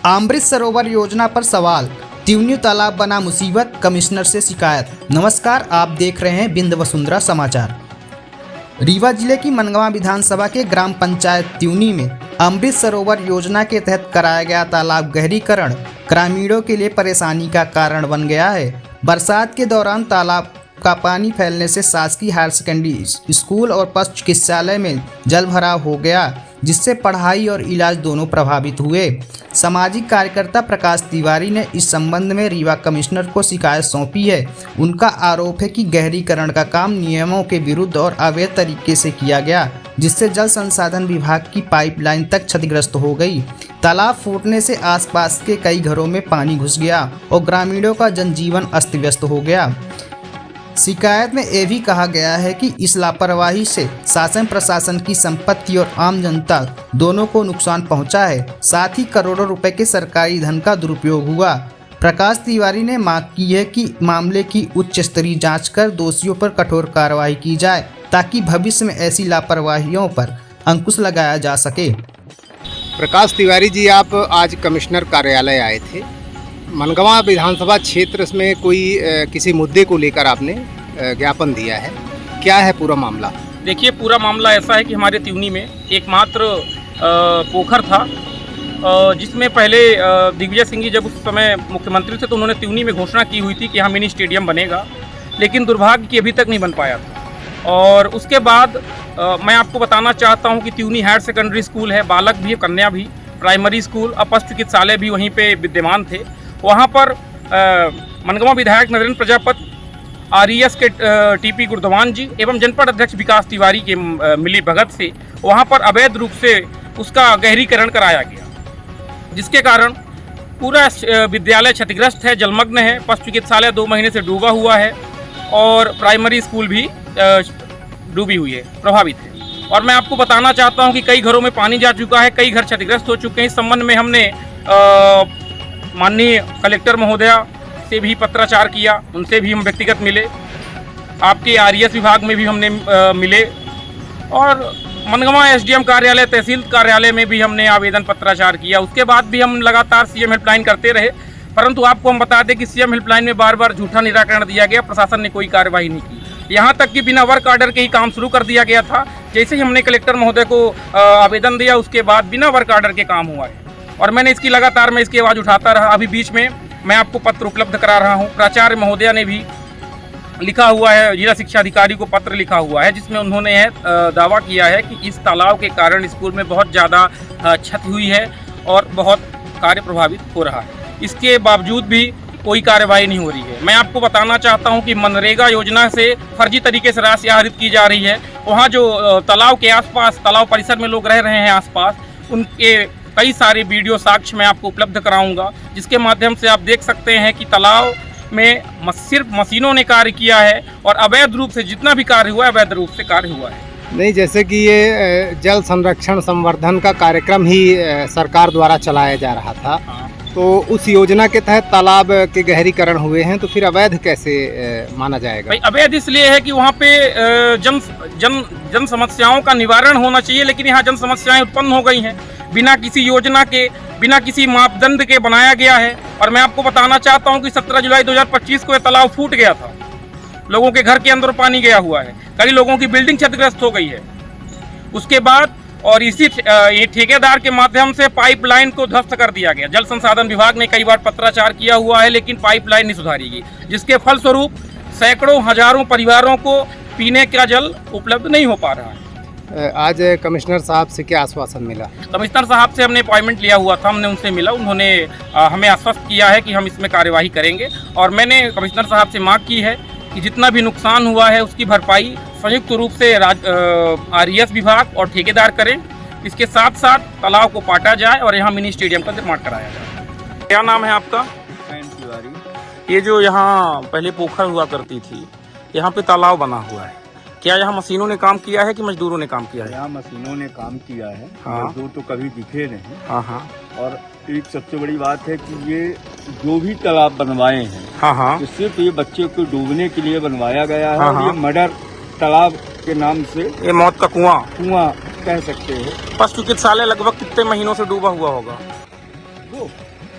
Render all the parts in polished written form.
अमृत सरोवर योजना पर सवाल, त्यूनी तालाब बना मुसीबत, कमिश्नर से शिकायत। नमस्कार, आप देख रहे हैं बिंद वसुंधरा समाचार। रीवा जिले की मनगवा विधानसभा के ग्राम पंचायत त्यूनी में अमृत सरोवर योजना के तहत कराया गया तालाब गहरीकरण ग्रामीणों के लिए परेशानी का कारण बन गया है। बरसात के दौरान तालाब का पानी फैलने से शासकीय हायर सेकेंडरी स्कूल और पशु चिकित्सालय में जल भराव हो गया, जिससे पढ़ाई और इलाज दोनों प्रभावित हुए। सामाजिक कार्यकर्ता प्रकाश तिवारी ने इस संबंध में रीवा कमिश्नर को शिकायत सौंपी है। उनका आरोप है कि गहरीकरण का काम नियमों के विरुद्ध और अवैध तरीके से किया गया, जिससे जल संसाधन विभाग की पाइपलाइन तक क्षतिग्रस्त हो गई। तालाब फूटने से आसपास के कई घरों में पानी घुस गया और ग्रामीणों का जनजीवन अस्त व्यस्त हो गया। शिकायत में यह भी कहा गया है कि इस लापरवाही से शासन प्रशासन की संपत्ति और आम जनता दोनों को नुकसान पहुंचा है, साथ ही करोड़ों रुपए के सरकारी धन का दुरुपयोग हुआ। प्रकाश तिवारी ने मांग की है कि मामले की उच्च स्तरीय जांच कर दोषियों पर कठोर कार्रवाई की जाए, ताकि भविष्य में ऐसी लापरवाहियों पर अंकुश लगाया जा सके। प्रकाश तिवारी जी, आप आज कमिश्नर कार्यालय आए थे। मनगवा विधानसभा क्षेत्र में कोई किसी मुद्दे को लेकर आपने ज्ञापन दिया है, क्या है पूरा मामला? देखिए, पूरा मामला ऐसा है कि हमारे त्यूनी में एकमात्र पोखर था, जिसमें पहले दिग्विजय सिंह जी जब उस समय मुख्यमंत्री थे तो उन्होंने त्यूनी में घोषणा की हुई थी कि यहाँ मिनी स्टेडियम बनेगा, लेकिन दुर्भाग्य कि अभी तक नहीं बन पाया था। और उसके बाद मैं आपको बताना चाहता हूँ कि त्यूनी हायर सेकेंडरी स्कूल है, बालक भी कन्या भी, प्राइमरी स्कूल और पशु चिकित्सालय भी वहीं पे विद्यमान थे। वहाँ पर मनगवा विधायक नरेंद्र प्रजापति, आरईएस के टीपी गुरदवान जी एवं जनपद अध्यक्ष विकास तिवारी के मिली भगत से वहाँ पर अवैध रूप से उसका गहरीकरण कराया गया, जिसके कारण पूरा विद्यालय क्षतिग्रस्त है, जलमग्न है। पशु चिकित्सालय 2 महीने से डूबा हुआ है और प्राइमरी स्कूल भी डूबी हुई है, प्रभावित है। और मैं आपको बताना चाहता हूँ कि कई घरों में पानी जा चुका है, कई घर क्षतिग्रस्त हो चुके हैं। इस संबंध में हमने माननीय कलेक्टर महोदया से भी पत्राचार किया, उनसे भी हम व्यक्तिगत मिले, आपके आरईएस विभाग में भी हमने मिले और मनगवा एसडीएम कार्यालय, तहसील कार्यालय में भी हमने आवेदन पत्राचार किया। उसके बाद भी हम लगातार सीएम हेल्पलाइन करते रहे, परंतु आपको हम बता दें कि सीएम हेल्पलाइन में बार बार झूठा निराकरण दिया गया, प्रशासन ने कोई कार्रवाई नहीं की। यहाँ तक कि बिना वर्क ऑर्डर के ही काम शुरू कर दिया गया था। जैसे ही हमने कलेक्टर महोदय को आवेदन दिया, उसके बाद बिना वर्क ऑर्डर के काम हुआ है और मैंने इसकी लगातार इसकी आवाज़ उठाता रहा। अभी बीच में मैं आपको पत्र उपलब्ध करा रहा हूँ। प्राचार्य महोदया ने भी लिखा हुआ है, जिला शिक्षा अधिकारी को पत्र लिखा हुआ है, जिसमें उन्होंने दावा किया है कि इस तालाब के कारण स्कूल में बहुत ज़्यादा क्षति हुई है और बहुत कार्य प्रभावित हो रहा है। इसके बावजूद भी कोई कार्रवाई नहीं हो रही है। मैं आपको बताना चाहता हूं कि मनरेगा योजना से फर्जी तरीके से राशि आहरित की जा रही है। वहां जो तालाब के आसपास, तालाब परिसर में लोग रह रहे हैं आसपास, उनके कई सारे वीडियो साक्ष्य मैं आपको उपलब्ध कराऊंगा, जिसके माध्यम से आप देख सकते हैं कि तालाब में सिर्फ मशीनों ने कार्य किया है और अवैध रूप से जितना भी कार्य हुआ है, अवैध रूप से कार्य हुआ है। नहीं, जैसे कि ये जल संरक्षण संवर्धन का कार्यक्रम ही सरकार द्वारा चलाया जा रहा था, तो उस योजना के तहत तालाब के गहरीकरण हुए हैं, तो फिर अवैध कैसे माना जाएगा? भाई, अवैध इसलिए है कि वहाँ पे जन समस्याओं का निवारण होना चाहिए, लेकिन यहाँ जन समस्याएं उत्पन्न हो गई हैं, बिना किसी योजना के, बिना किसी मापदंड के बनाया गया है। और मैं आपको बताना चाहता हूँ कि 17 जुलाई 2025 को यह तालाब फूट गया था, लोगों के घर के अंदर पानी गया हुआ है, कई लोगों की बिल्डिंग क्षतिग्रस्त हो गई है। उसके बाद और इसी ये ठेकेदार के माध्यम से पाइपलाइन को ध्वस्त कर दिया गया। जल संसाधन विभाग ने कई बार पत्राचार किया हुआ है, लेकिन पाइपलाइन नहीं सुधारी गई, जिसके फलस्वरूप सैकड़ों हजारों परिवारों को पीने का जल उपलब्ध नहीं हो पा रहा है। आज कमिश्नर साहब से क्या आश्वासन मिला? कमिश्नर साहब से हमने अपॉइंटमेंट लिया हुआ था, हमने उनसे मिला, उन्होंने हमें आश्वस्त किया है कि हम इसमें कार्यवाही करेंगे। और मैंने कमिश्नर साहब से मांग की है कि जितना भी नुकसान हुआ है उसकी भरपाई संयुक्त रूप से आरईएस विभाग और ठेकेदार करें। इसके साथ साथ तालाब को पाटा जाए और यहाँ मिनी स्टेडियम का निर्माण कराया जाए। क्या नाम है आपका? तिवारी। ये जो यहाँ पहले पोखर हुआ करती थी, यहाँ पे तालाब बना हुआ है, क्या यहाँ मशीनों ने काम किया है कि मजदूरों ने काम किया है? यहाँ मशीनों ने काम किया है। हाँ। मजदूर तो कभी दिखे नहीं। हाँ। और एक सबसे बड़ी बात है कि ये जो भी तालाब बनवाए हैं, हाँ, तो सिर्फ ये बच्चे को डूबने के लिए बनवाया गया है। हाँ। और ये मर्डर तालाब के नाम से, ये मौत का कुआं कह सकते हैं। पशु चिकित्सालय लगभग कितने महीनों से डूबा हुआ होगा? 2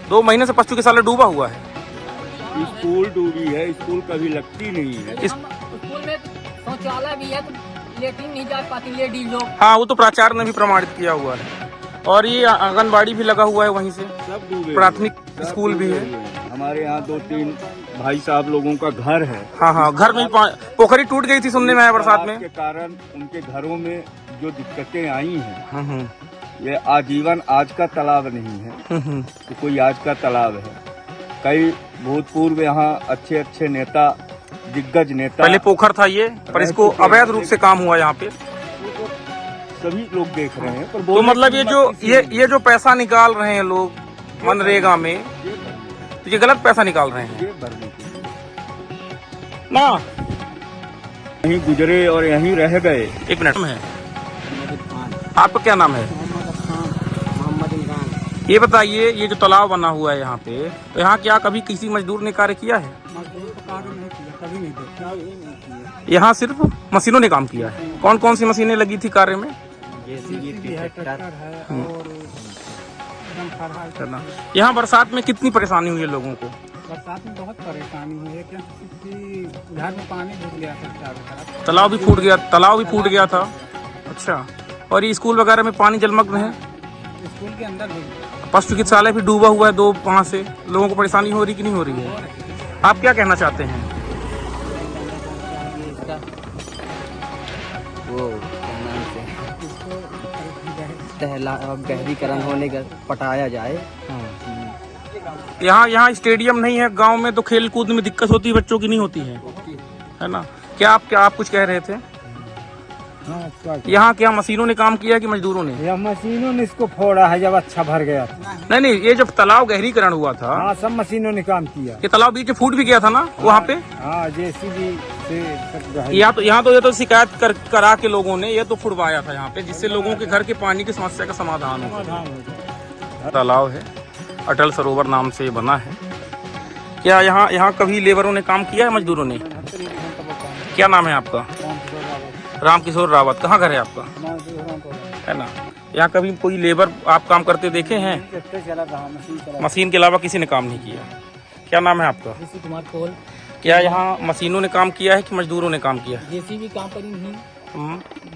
2 महीने से पश्चिम चिकित्सालय डूबा हुआ है। स्कूल डूबी है, स्कूल कभी लगती नहीं है। स्कूल में शौचालय भी है तो लेकिन नहीं जा पाती लेडीज लोग। हाँ, वो तो प्राचार्य ने भी प्रमाणित किया हुआ है। और ये आंगनबाड़ी भी लगा हुआ है वहीं से, सब डूबे, प्राथमिक सब स्कूल भी डूबे है। हुए हैं। हमारे यहाँ 2-3 भाई साहब लोगों का घर है। हाँ, घर में पोखरी टूट गई थी, सुनने में आया बरसात में। के कारण उनके घरों में जो दिक्कतें आई हैं, हम्म, ये आजीवन आज का तालाब नहीं है कि कोई आज का तालाब है। कई भूतपूर्व यहाँ अच्छे नेता, दिग्गज नेता, पहले पोखर था ये, पर इसको अवैध रूप से काम हुआ यहाँ पे। सभी लोग देख रहे हैं। पर तो मतलब ये जो पैसा निकाल रहे हैं लोग मनरेगा में, तो ये गलत पैसा निकाल रहे हैं ये भरने के लिए ना। यहीं गुजरे और यहीं रह गए। 1 मिनट में है। आपका क्या नाम है? ये बताइए, ये जो तालाब बना हुआ है यहाँ पे, तो यहाँ क्या कभी किसी मजदूर ने कार्य किया है? यहाँ सिर्फ मशीनों ने काम किया है। कौन कौन सी मशीनें लगी थी कार्य में? यहाँ बरसात में कितनी परेशानी हुई है लोगों को? बरसात में बहुत परेशानी हुई है क्योंकि घर में पानी घुस गया था चारों तरफ। तालाब भी फूट गया था। अच्छा, और ये स्कूल वगैरह में पानी जलमग्न है। स्कूल के अंदर भी पशु चिकित्सालय भी डूबा हुआ है 2 वहाँ से। लोगों को परेशानी हो रही कि नहीं हो रही है? आप क्या कहना चाहते हैं? वो गहरीकरण होने का पटाया जाए। यहाँ स्टेडियम नहीं है गांव में, तो खेल कूद में दिक्कत होती है, बच्चों की नहीं होती है ना? क्या आप कुछ कह रहे थे? यहाँ क्या मशीनों ने काम किया कि मजदूरों ने? या मशीनों ने इसको फोड़ा है जब अच्छा भर गया था। नहीं, ये जब तालाब गहरीकरण हुआ था, हाँ, सब मशीनों ने काम किया। ये तालाब बीच में फूट भी गया था ना वहाँ पे। हाँ, जेसीबी से सब यहाँ तो शिकायत करा के लोगों ने ये तो फुड़वाया था यहाँ पे, जिससे लोगों के घर के पानी की समस्या का समाधान हो। तालाब है, अटल सरोवर नाम से बना है। क्या यहाँ कभी लेबरों ने काम किया है, मजदूरों ने? क्या नाम है आपका? रामकिशोर रावत। कहाँ घर है आपका? है ना? यहाँ कभी कोई लेबर आप काम करते देखे हैं? मशीन के अलावा किसी ने काम नहीं किया। क्या नाम है आपका? कुमार कोल। क्या यहाँ मशीनों ने काम किया है कि मजदूरों ने काम किया है? जेसीबी काम करी नहीं,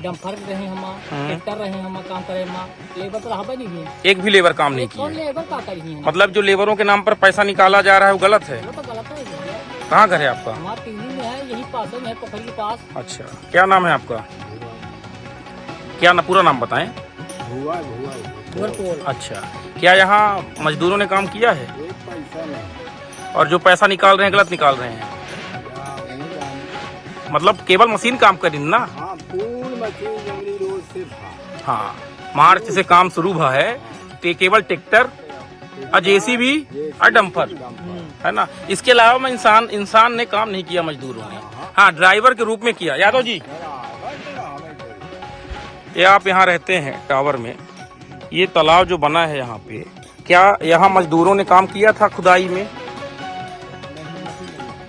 डंपर रहे हम, ट्रैक्टर रहे हम, काम करे हम, लेबर तो हवा नहीं है। एक भी लेबर काम नहीं किया। लेबर का करी है। मतलब जो लेबरों के नाम पर पैसा निकाला जा रहा है वो गलत है। वो तो गलत है। कहाँ घर है आपका? हमारा टीवी में है, यही पास में है, पोखरी के पास। अच्छा, क्या नाम है आपका? क्या ना पूरा नाम बताएं। अच्छा, क्या यहाँ मजदूरों ने काम किया है? और जो पैसा निकाल रहे हैं गलत निकाल रहे हैं? मतलब केवल मशीन काम करी ना? हाँ, मार्च से काम शुरू हुआ है। केवल ट्रैक्टर और जेसीबी और डंपर, है ना? इसके अलावा में इंसान ने काम नहीं किया मजदूरों ने। हाँ, ड्राइवर के रूप में किया। यादव जी, ये आप यहाँ रहते हैं टावर में, ये तालाब जो बना है यहाँ पे, क्या यहाँ मजदूरों ने काम किया था खुदाई में?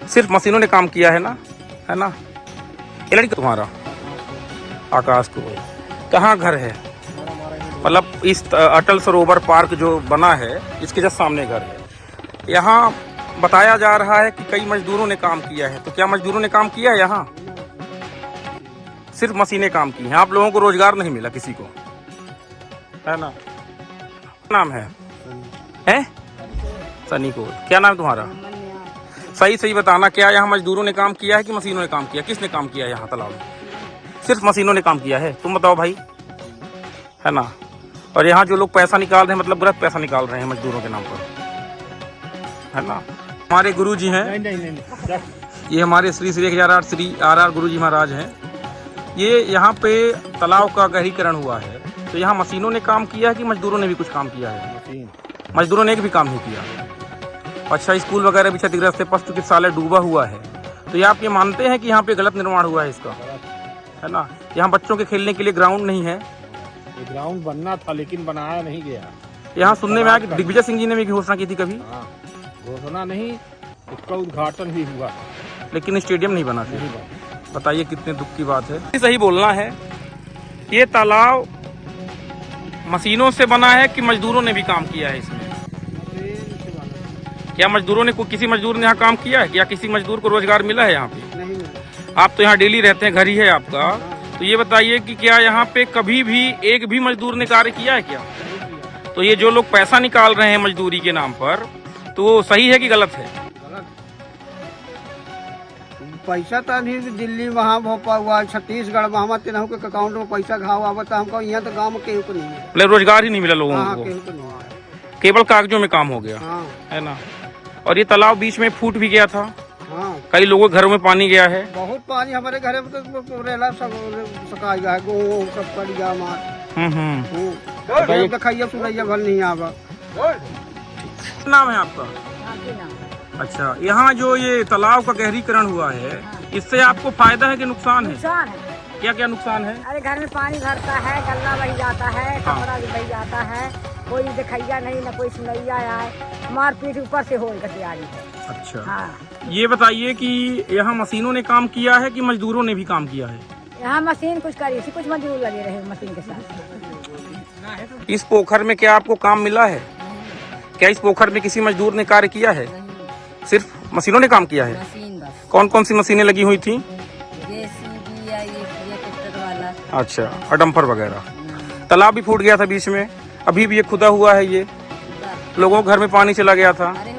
सिर्फ मशीनों ने काम किया है ना? है ना? ये लड़का तुम्हारा आकाश को कहाँ घर है? मतलब इस अटल सरोवर पार्क जो बना है इसके जस्ट सामने घर है। यहाँ बताया जा रहा है कि कई मजदूरों ने काम किया है, तो क्या मजदूरों ने काम किया है यहाँ? सिर्फ मशीनें काम की हैं। आप लोगों को रोजगार नहीं मिला किसी को, है ना? नाम है सनी को। क्या नाम तुम्हारा? सही बताना, क्या यहाँ मजदूरों ने काम किया है कि मशीनों ने काम किया? किसने काम किया है यहाँ तालाब में? सिर्फ मशीनों ने काम किया है। तुम बताओ भाई, है ना? और यहाँ जो लोग पैसा निकाल रहे हैं, मतलब गलत पैसा निकाल रहे हैं मजदूरों के नाम पर, है ना? हमारे गुरु जी हैं, ये हमारे श्री 1008 श्री आर गुरु जी महाराज हैं। ये यहाँ पे तालाब का गहरीकरण हुआ है, तो यहाँ मशीनों ने काम किया है कि मजदूरों ने भी कुछ काम किया है? मजदूरों ने एक भी काम नहीं किया। अच्छा, स्कूल वगैरह भी क्षतिग्रस्त है, पशु चिकित्सालय डूबा हुआ है, तो ये आप ये मानते हैं कि यहाँ पे गलत निर्माण हुआ है इसका, है ना? यहाँ बच्चों के खेलने के लिए ग्राउंड नहीं है। ग्राउंड बनना था लेकिन बनाया नहीं गया। यहाँ सुनने में आया कि दिग्विजय सिंह जी ने भी घोषणा की थी कभी। घोषणा नहीं, उसका उद्घाटन भी हुआ, लेकिन स्टेडियम नहीं बना था। बताइए कितने दुख की बात है। सही बोलना है, ये तालाब मशीनों से बना है कि मजदूरों ने भी काम किया है इसमें? क्या मजदूरों ने किसी मजदूर ने यहाँ काम किया है? क्या किसी मजदूर को रोजगार मिला है यहाँ पे? नहीं मिला। आप तो यहाँ डेली रहते हैं, घर ही है आपका, तो ये बताइए कि क्या यहाँ पे कभी भी एक भी मजदूर ने कार्य किया है क्या? तो ये जो लोग पैसा निकाल रहे हैं मजदूरी के नाम पर, तो वो सही है कि गलत है? पैसा तो नहीं दिल्ली वहाँ भोपाल हुआ छत्तीसगढ़ में हमारे तेनाहू के अकाउंट में पैसा घाव आवता हमको, यहाँ तो गाँव में केहू को नहीं है। मतलब रोजगार ही नहीं मिला लोगों हाँ को, केहू को नहीं है। केवल कागजों में काम हो गया हाँ है ना। और ये तालाब बीच में फूट भी गया था, हाँ कई लोगों के घरों में पानी गया है। बहुत पानी हमारे घर में तो रेला सब सका गया है, गेहूँ सब पड़ गया हमारे। दिखाइए सुनाइए भल नहीं आवा। नाम है आपका? अच्छा, यहाँ जो ये तालाब का गहरीकरण हुआ है, इससे आपको फायदा है कि नुकसान है? नुकसान है। क्या क्या नुकसान है? अरे घर में पानी भरता है, गल्ला बह जाता है, कपड़ा भी बह जाता है, कोई दिखैया नहीं, न कोई सुनैया आए, मारपीट ऊपर से होने की तैयारी है। अच्छा हाँ। ये बताइए कि यहाँ मशीनों ने काम किया है कि मजदूरों ने भी काम किया है? यहाँ मशीन कुछ करी थी, कुछ मजदूर लगे रहे मशीन के साथ। इस पोखर में क्या आपको काम मिला है? क्या इस पोखर में किसी मजदूर ने कार्य किया है? सिर्फ मशीनों ने काम किया है? मशीन बस। कौन कौन सी मशीनें लगी हुई थी? जेसीबी या ये ट्रैक्टर वाला। अच्छा, और डंपर वगैरह। तालाब भी फूट गया था बीच में, अभी भी ये खुदा हुआ है, ये लोगों के घर में पानी चला गया था। अरे